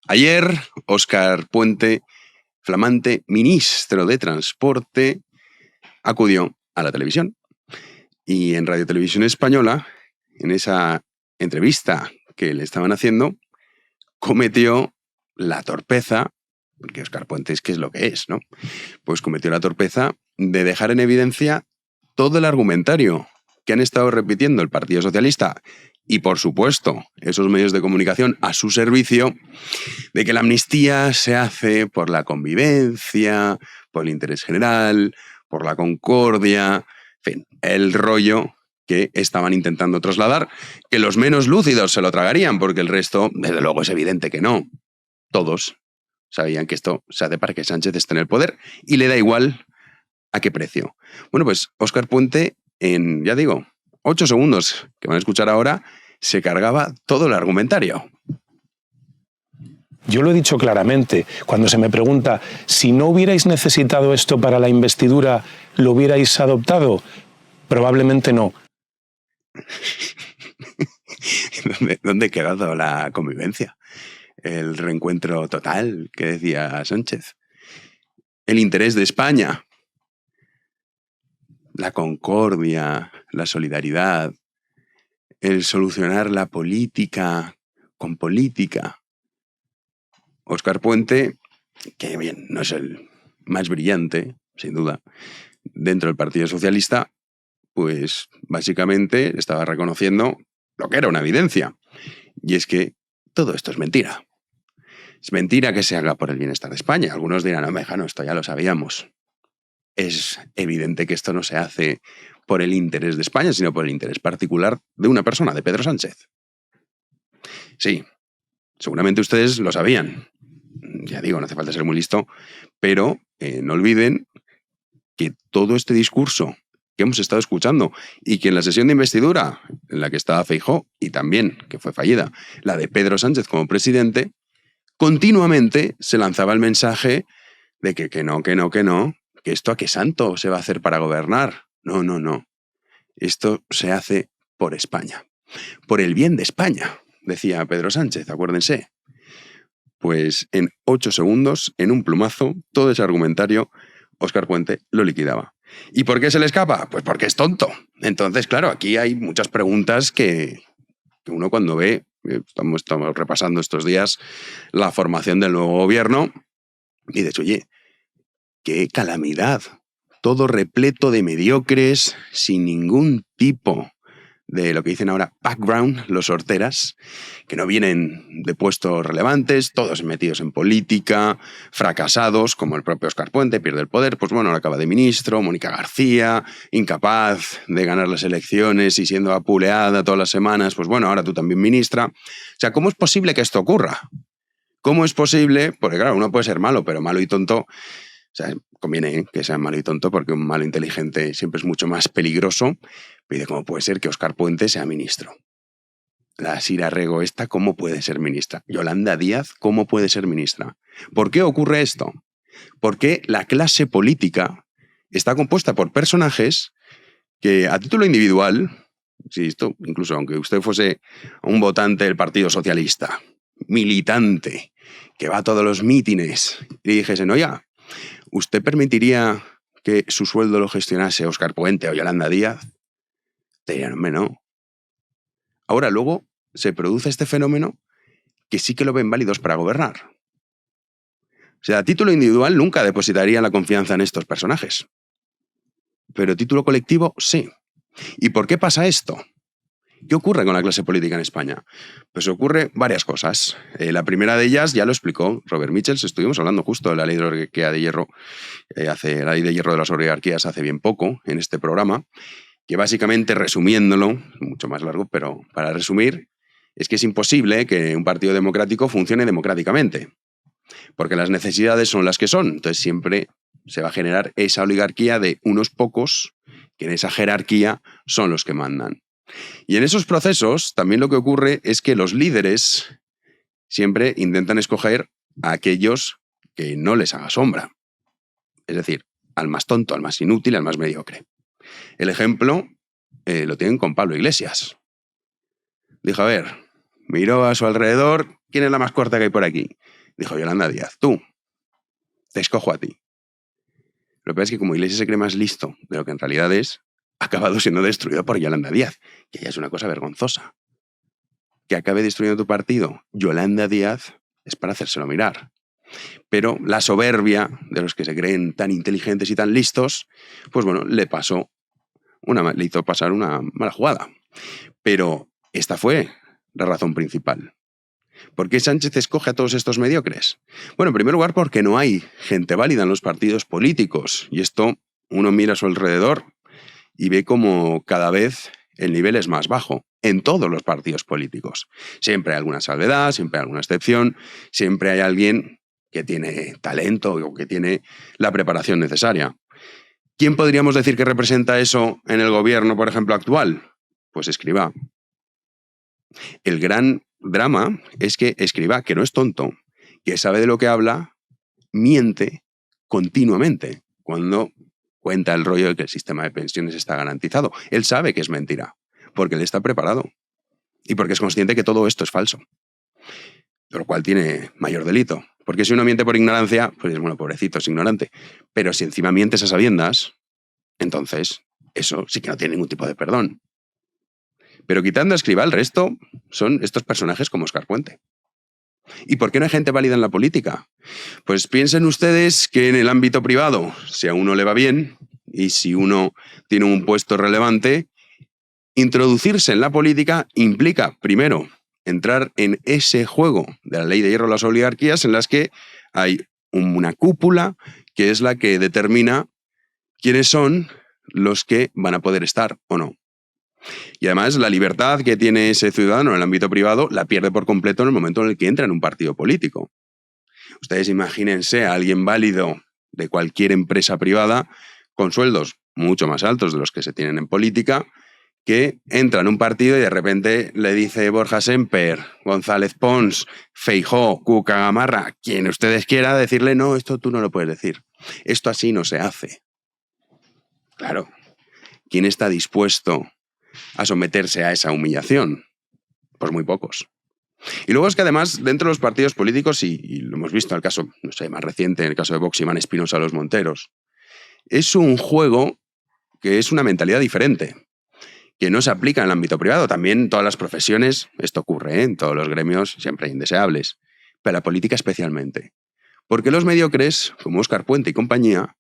Ayer, Óscar Puente, flamante ministro de Transporte, acudió a la televisión. Y en Radio Televisión Española, en esa entrevista que le estaban haciendo, cometió la torpeza, porque Óscar Puente es que es lo que es, ¿no? Pues cometió la torpeza de dejar en evidencia todo el argumentario que han estado repitiendo el Partido Socialista y, por supuesto, esos medios de comunicación a su servicio, de que la amnistía se hace por la convivencia, por el interés general, por la concordia, en fin, el rollo que estaban intentando trasladar, que los menos lúcidos se lo tragarían, porque el resto, desde luego, es evidente que no. Todos sabían que esto se hace para que Sánchez esté en el poder y le da igual a qué precio. Bueno, pues Óscar Puente, en, ya digo, 8 segundos que van a escuchar ahora, se cargaba todo el argumentario. Yo lo he dicho claramente, cuando se me pregunta si no hubierais necesitado esto para la investidura, ¿lo hubierais adoptado? Probablemente no. ¿Dónde ha quedado la convivencia? El reencuentro total que decía Sánchez. El interés de España. La concordia, la solidaridad, el solucionar la política con política. Óscar Puente, que bien, no es el más brillante, sin duda, dentro del Partido Socialista, pues básicamente estaba reconociendo lo que era una evidencia. Y es que todo esto es mentira. Es mentira que se haga por el bienestar de España. Algunos dirán, no, mejano, esto ya lo sabíamos. Es evidente que esto no se hace por el interés de España, sino por el interés particular de una persona, de Pedro Sánchez. Sí, seguramente ustedes lo sabían. Ya digo, no hace falta ser muy listo, pero no olviden que todo este discurso que hemos estado escuchando y que en la sesión de investidura en la que estaba Feijóo, y también, que fue fallida, la de Pedro Sánchez como presidente, continuamente se lanzaba el mensaje de que no, que esto a qué santo se va a hacer para gobernar. No. Esto se hace por España. Por el bien de España, decía Pedro Sánchez, acuérdense. Pues en 8 segundos, en un plumazo, todo ese argumentario, Óscar Puente lo liquidaba. ¿Y por qué se le escapa? Pues porque es tonto. Entonces, claro, aquí hay muchas preguntas que uno cuando ve, estamos repasando estos días la formación del nuevo gobierno, y dices, oye, qué calamidad. Todo repleto de mediocres, sin ningún tipo de lo que dicen ahora background, los horteras, que no vienen de puestos relevantes, todos metidos en política, fracasados, como el propio Óscar Puente, pierde el poder, pues bueno, ahora acaba de ministro, Mónica García, incapaz de ganar las elecciones y siendo apuleada todas las semanas, pues bueno, ahora tú también ministra. O sea, ¿cómo es posible que esto ocurra? ¿Cómo es posible? Porque claro, uno puede ser malo, pero malo y tonto, o sea, conviene que sea malo y tonto porque un malo inteligente siempre es mucho más peligroso. Pide cómo puede ser que Óscar Puente sea ministro. La Sira Rego esta, ¿cómo puede ser ministra? Yolanda Díaz, ¿cómo puede ser ministra? ¿Por qué ocurre esto? Porque la clase política está compuesta por personajes que a título individual, insisto, incluso aunque usted fuese un votante del Partido Socialista, militante, que va a todos los mítines, y dijesen, oye, ¿usted permitiría que su sueldo lo gestionase Óscar Puente o Yolanda Díaz? Te dirían, hombre, no. Ahora, luego, se produce este fenómeno que sí que lo ven válidos para gobernar. O sea, a título individual nunca depositaría la confianza en estos personajes. Pero a título colectivo, sí. ¿Y por qué pasa esto? ¿Qué ocurre con la clase política en España? Pues ocurre varias cosas. La primera de ellas ya lo explicó Robert Michels. Estuvimos hablando justo de la ley de oligarquía de hierro, la ley de hierro de las oligarquías hace bien poco en este programa, que básicamente, resumiéndolo, mucho más largo, pero para resumir, es que es imposible que un partido democrático funcione democráticamente, porque las necesidades son las que son. Entonces siempre se va a generar esa oligarquía de unos pocos, que en esa jerarquía son los que mandan. Y en esos procesos también lo que ocurre es que los líderes siempre intentan escoger a aquellos que no les haga sombra. Es decir, al más tonto, al más inútil, al más mediocre. El ejemplo lo tienen con Pablo Iglesias. Dijo, a ver, miró a su alrededor ¿quién es la más corta que hay por aquí? Dijo Yolanda Díaz, tú, te escojo a ti. Lo que pasa es que como Iglesias se cree más listo de lo que en realidad es, ha acabado siendo destruido por Yolanda Díaz, que ya es una cosa vergonzosa. Que acabe destruyendo tu partido Yolanda Díaz es para hacérselo mirar. Pero la soberbia de los que se creen tan inteligentes y tan listos, pues bueno, le hizo pasar una mala jugada. Pero esta fue la razón principal. ¿Por qué Sánchez escoge a todos estos mediocres? Bueno, en primer lugar, porque no hay gente válida en los partidos políticos. Y esto uno mira a su alrededor y ve como cada vez el nivel es más bajo en todos los partidos políticos. Siempre hay alguna salvedad, siempre hay alguna excepción, siempre hay alguien que tiene talento o que tiene la preparación necesaria. ¿Quién podríamos decir que representa eso en el gobierno, por ejemplo, actual? Pues Escrivá. El gran drama es que Escrivá, que no es tonto, que sabe de lo que habla, miente continuamente cuando cuenta el rollo de que el sistema de pensiones está garantizado. Él sabe que es mentira, porque él está preparado y porque es consciente que todo esto es falso, lo cual tiene mayor delito. Porque si uno miente por ignorancia, pues bueno, pobrecito, es ignorante. Pero si encima mientes a sabiendas, entonces eso sí que no tiene ningún tipo de perdón. Pero quitando a Escrivá, el resto son estos personajes como Óscar Puente. ¿Y por qué no hay gente válida en la política? Pues piensen ustedes que en el ámbito privado, si a uno le va bien y si uno tiene un puesto relevante, introducirse en la política implica, primero, entrar en ese juego de la ley de hierro de las oligarquías en las que hay una cúpula que es la que determina quiénes son los que van a poder estar o no. Y además la libertad que tiene ese ciudadano en el ámbito privado la pierde por completo en el momento en el que entra en un partido político. Ustedes imagínense a alguien válido de cualquier empresa privada con sueldos mucho más altos de los que se tienen en política, que entra en un partido y de repente le dice Borja Semper, González Pons, Feijóo, Cuca Gamarra, quien ustedes quiera, decirle no, esto tú no lo puedes decir. Esto así no se hace. Claro, ¿quién está dispuesto a someterse a esa humillación? Pues muy pocos. Y luego es que además dentro de los partidos políticos, y lo hemos visto en el caso, no sé, más reciente, en el caso de Vox, Iván Espinosa Los Monteros, es un juego que es una mentalidad diferente, que no se aplica en el ámbito privado. También en todas las profesiones esto ocurre, ¿eh? En todos los gremios siempre hay indeseables, pero la política especialmente. Porque los mediocres, como Óscar Puente y compañía,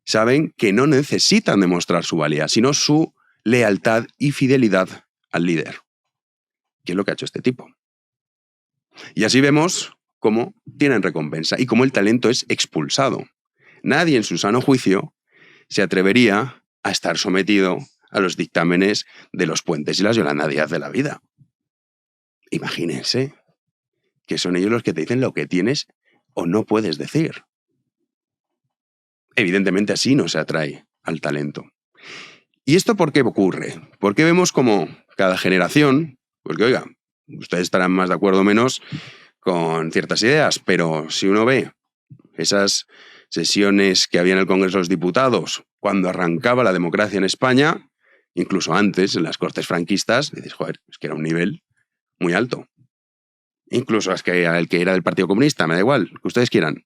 saben que no necesitan demostrar su valía, sino su lealtad y fidelidad al líder, que es lo que ha hecho este tipo. Y así vemos cómo tienen recompensa y cómo el talento es expulsado. Nadie en su sano juicio se atrevería a estar sometido a los dictámenes de los Puentes y las Yolanda Díaz de la vida. Imagínense que son ellos los que te dicen lo que tienes o no puedes decir. Evidentemente así no se atrae al talento. ¿Y esto por qué ocurre? ¿Por qué vemos como cada generación, porque oiga, ustedes estarán más de acuerdo o menos con ciertas ideas, pero si uno ve esas sesiones que había en el Congreso de los Diputados cuando arrancaba la democracia en España, incluso antes, en las Cortes franquistas, dices, joder, es que era un nivel muy alto. Incluso es que el que era del Partido Comunista, me da igual, que ustedes quieran.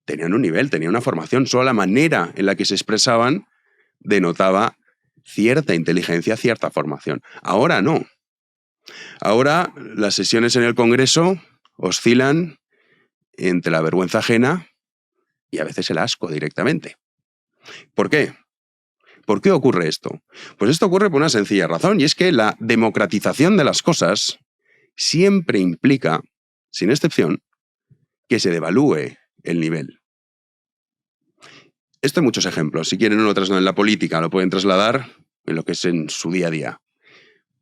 Tenían un nivel, tenían una formación, solo la manera en la que se expresaban denotaba cierta inteligencia, cierta formación. Ahora no. Ahora las sesiones en el Congreso oscilan entre la vergüenza ajena y a veces el asco directamente. ¿Por qué? ¿Por qué ocurre esto? Pues esto ocurre por una sencilla razón, y es que la democratización de las cosas siempre implica, sin excepción, que se devalúe el nivel. Esto hay muchos ejemplos. Si quieren no lo trasladan en la política, lo pueden trasladar en lo que es en su día a día.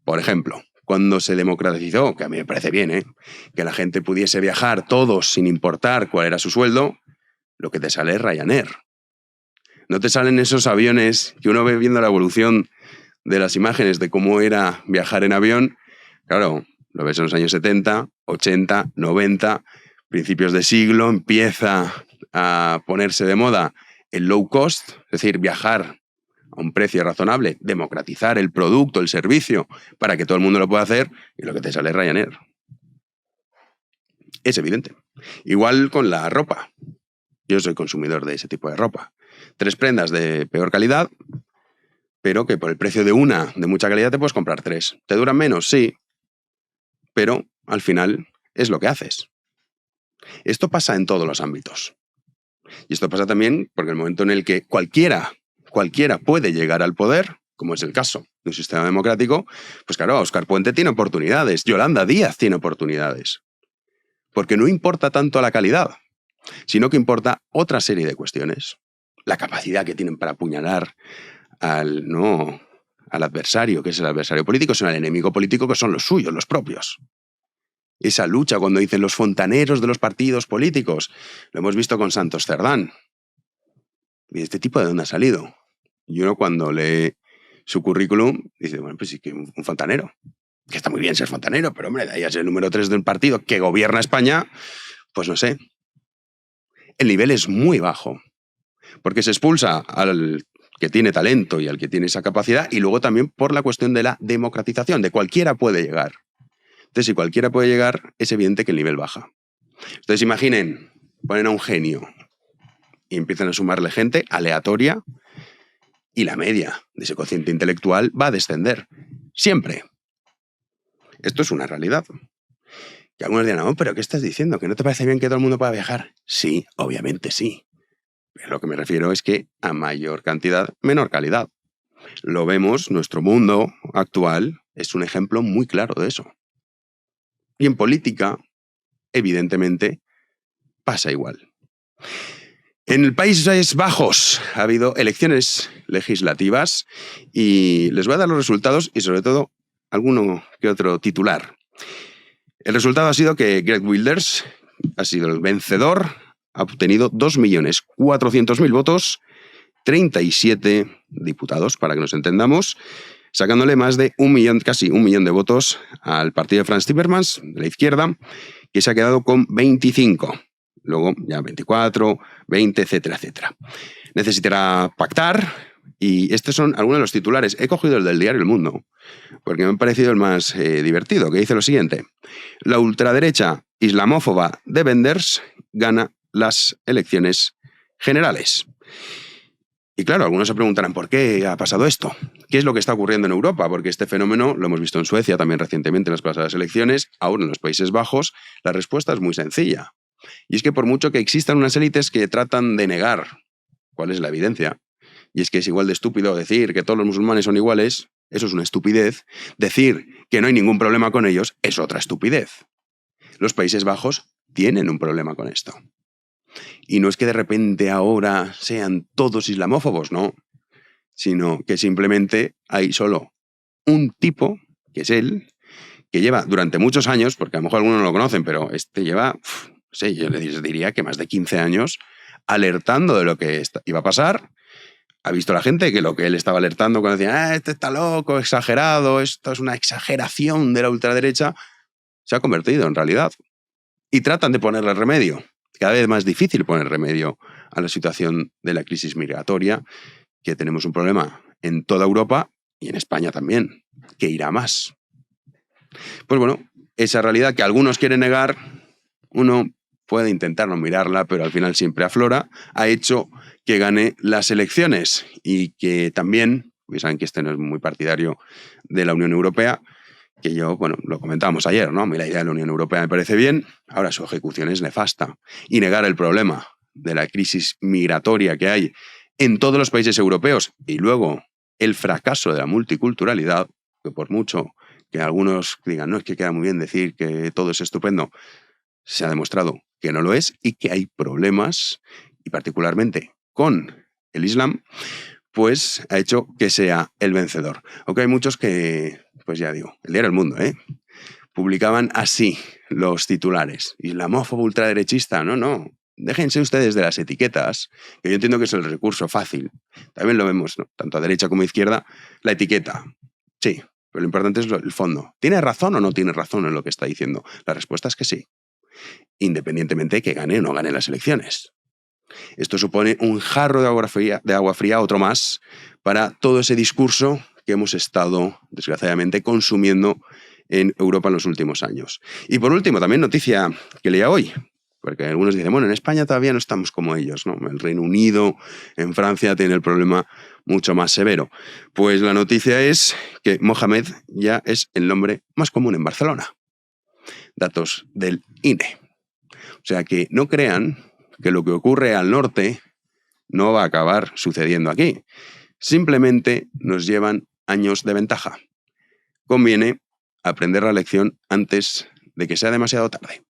Por ejemplo, cuando se democratizó, que a mí me parece bien, que la gente pudiese viajar todos sin importar cuál era su sueldo, lo que te sale es Ryanair. No te salen esos aviones que uno ve viendo la evolución de las imágenes de cómo era viajar en avión. Claro, lo ves en los años 70, 80, 90, principios de siglo, empieza a ponerse de moda el low cost, es decir, viajar a un precio razonable, democratizar el producto, el servicio, para que todo el mundo lo pueda hacer, y lo que te sale es Ryanair. Es evidente. Igual con la ropa. Yo soy consumidor de ese tipo de ropa. 3 prendas de peor calidad, pero que por el precio de una de mucha calidad te puedes comprar 3. ¿Te duran menos? Sí, pero al final es lo que haces. Esto pasa en todos los ámbitos. Y esto pasa también porque el momento en el que cualquiera puede llegar al poder, como es el caso de un sistema democrático, pues claro, Óscar Puente tiene oportunidades, Yolanda Díaz tiene oportunidades. Porque no importa tanto la calidad, sino que importa otra serie de cuestiones. La capacidad que tienen para apuñalar al adversario, que es el adversario político, sino al enemigo político, que son los suyos, los propios. Esa lucha, cuando dicen los fontaneros de los partidos políticos, lo hemos visto con Santos Cerdán. ¿Y este tipo de dónde ha salido? Y uno cuando lee su currículum dice, bueno, pues sí que un fontanero. Que está muy bien ser fontanero, pero hombre, de ahí a ser el número 3 de un partido que gobierna España, pues no sé. El nivel es muy bajo. Porque se expulsa al que tiene talento y al que tiene esa capacidad, y luego también por la cuestión de la democratización, de cualquiera puede llegar. Entonces, si cualquiera puede llegar, es evidente que el nivel baja. Entonces, imaginen, ponen a un genio y empiezan a sumarle gente aleatoria y la media de ese cociente intelectual va a descender. Siempre. Esto es una realidad. Y algunos dirán, no, pero ¿qué estás diciendo? ¿Que no te parece bien que todo el mundo pueda viajar? Sí, obviamente sí. Pero lo que me refiero es que a mayor cantidad, menor calidad. Lo vemos, nuestro mundo actual es un ejemplo muy claro de eso. Y en política, evidentemente, pasa igual. En el Países Bajos ha habido elecciones legislativas y les voy a dar los resultados y sobre todo alguno que otro titular. El resultado ha sido que Geert Wilders ha sido el vencedor, ha obtenido 2.400.000 votos, 37 diputados, para que nos entendamos, sacándole más de casi 1 millón de votos al partido de Frans Timmermans, de la izquierda, que se ha quedado con 25. Luego ya 24, 20, etcétera, etcétera. Necesitará pactar y estos son algunos de los titulares. He cogido el del diario El Mundo porque me ha parecido el más divertido, que dice lo siguiente. La ultraderecha islamófoba de Wenders gana las elecciones generales. Y claro, algunos se preguntarán ¿por qué ha pasado esto? ¿Qué es lo que está ocurriendo en Europa? Porque este fenómeno lo hemos visto en Suecia también recientemente en las pasadas elecciones, ahora en los Países Bajos, la respuesta es muy sencilla. Y es que por mucho que existan unas élites que tratan de negar cuál es la evidencia, y es que es igual de estúpido decir que todos los musulmanes son iguales, eso es una estupidez, decir que no hay ningún problema con ellos es otra estupidez. Los Países Bajos tienen un problema con esto. Y no es que de repente ahora sean todos islamófobos, no, sino que simplemente hay solo un tipo, que es él, que lleva durante muchos años, porque a lo mejor algunos no lo conocen, pero este lleva, yo les diría que más de 15 años alertando de lo que iba a pasar. Ha visto la gente que lo que él estaba alertando cuando decía, este está loco, exagerado, esto es una exageración de la ultraderecha, se ha convertido en realidad. Y tratan de ponerle remedio. Cada vez más difícil poner remedio a la situación de la crisis migratoria, que tenemos un problema en toda Europa y en España también, que irá más. Pues bueno, esa realidad que algunos quieren negar, uno puede intentar no mirarla, pero al final siempre aflora, ha hecho que gane las elecciones y que también, porque saben que este no es muy partidario de la Unión Europea, que yo, bueno, lo comentábamos ayer, ¿no? A mí la idea de la Unión Europea me parece bien, ahora su ejecución es nefasta. Y negar el problema de la crisis migratoria que hay en todos los países europeos y luego el fracaso de la multiculturalidad, que por mucho que algunos digan, no, es que queda muy bien decir que todo es estupendo, se ha demostrado que no lo es y que hay problemas, y particularmente con el Islam, pues ha hecho que sea el vencedor. Aunque hay muchos que, pues ya digo, el diario El Mundo, publicaban así los titulares. Islamófobo ultraderechista, no. Déjense ustedes de las etiquetas, que yo entiendo que es el recurso fácil. También lo vemos, ¿no? Tanto a derecha como a izquierda, la etiqueta. Sí, pero lo importante es el fondo. ¿Tiene razón o no tiene razón en lo que está diciendo? La respuesta es que sí, independientemente de que gane o no gane las elecciones. Esto supone un jarro de agua fría, otro más, para todo ese discurso que hemos estado, desgraciadamente, consumiendo en Europa en los últimos años. Y por último, también noticia que leía hoy, porque algunos dicen, bueno, en España todavía no estamos como ellos, ¿no? El Reino Unido, en Francia, tiene el problema mucho más severo. Pues la noticia es que Mohamed ya es el nombre más común en Barcelona. Datos del INE. O sea que no crean que lo que ocurre al norte no va a acabar sucediendo aquí. Simplemente nos llevan años de ventaja. Conviene aprender la lección antes de que sea demasiado tarde.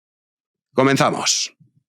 ¡Comenzamos!